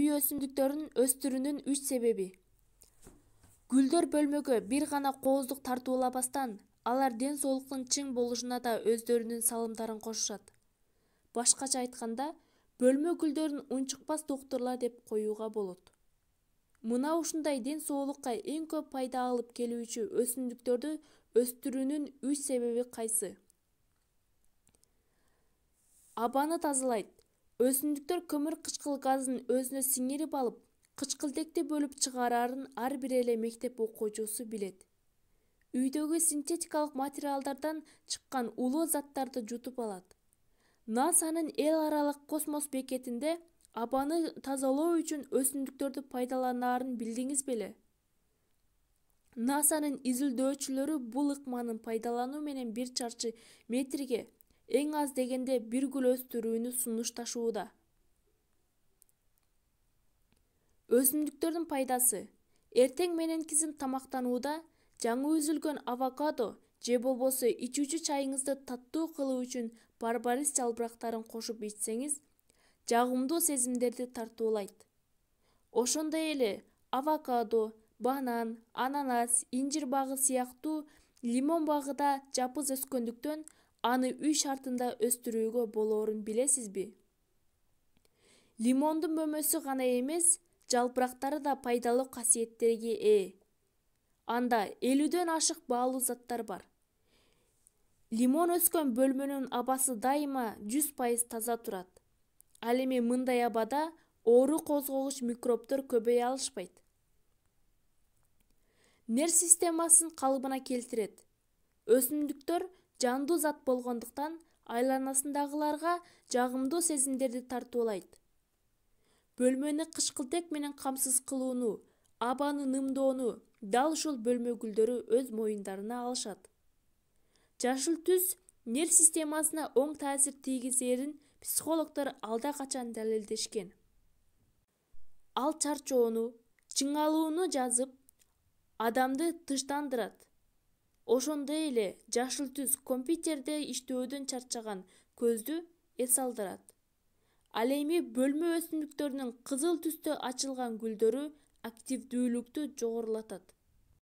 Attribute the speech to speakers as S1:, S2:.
S1: үй өсүмдүктөрүн өстүрүүнүн 3 себеби. Гүлдөр бөлмөгө бир гана кооздук тартуулабастан, алар ден соолуктун чың болушуна да өздөрүнүн салымдарын кошушат. Башкача айтканда, бөлмө гүлдөрүн унчукпас доктурлар деп коюуга болот. Мына ушундай ден соолукка эң көп пайда алып келүүчү өсүмдүктөрдү өстүрүүнүн 3 себеби кайсы? Абаны тазалайт. Өсүмдүктөр көмүр кычкыл газын өзүнө сиңирип алып, кычкылтекти бөлүп чыгарарын ар бир эле мектеп окуучусу билет. Үйдөгү синтетикалык материалдардан чыккан улуу заттарды жутуп алат. НАСАнын эл аралык космос бекетинде абаны тазалоо үчүн өсүмдүктөрдү пайдаланаарын билдиңиз беле? НАСАнын изилдөөчүлөрү бул ыкманын пайдалануу менен 1 чарчы метрге эң аз дегенде 1 гүл өстүрүүнү сунушташууда. Өсүмдүктөрдүн пайдасы. Эртең мененкисин тамактанууда жаңы үзүлгөн авокадо же болбосо ичүүчү чайыңызды таттуу кылуу үчүн барбарис жалбырактарын кошуп ичсеңиз, жагымдуу сезимдерди тартуулайт. Ошондой эле авокадо, банан, ананас, инжир багы сыяктуу лимон багы да жапыз өскөндүктөн аны үй шартында өстүрүүгө болоорун билесизби? Лимондун мөмөсү гана эмес, жалбырактары да пайдалуу касиеттерге ээ. Анда 50дөн ашык баалуу заттар бар. Лимон өскөн бөлмөнүн абасы дайыма 100% таза турат. Ал эми мындай абада оору козгогуч микробдор көбөйө алышпайт. Нерв системасын калыбына келтирет. Өсүмдүктөр жандуу зат болгондуктан айланасындагыларга жагымдуу сезимдерди тартуулайт. Бөлмөнү кычкылтек менен камсыз кылууну, абаны нымдоону дал ушул бөлмө гүлдөрү өз моюндарына алышат. Жашыл түс нерв системасына оң таасир тийгизерин психологдор алда качан далилдешкен. Ал чарчоону, чыңалууну жазып, адамды тынчтандырат. Ошондой эле жашыл түс компьютерде иштөөдөн чарчаган көздү эс алдырат. Ал эми бөлмө өсүмдүктөрүнүн кызыл түстө ачылган гүлдөрү активдүүлүктү жогорулатат.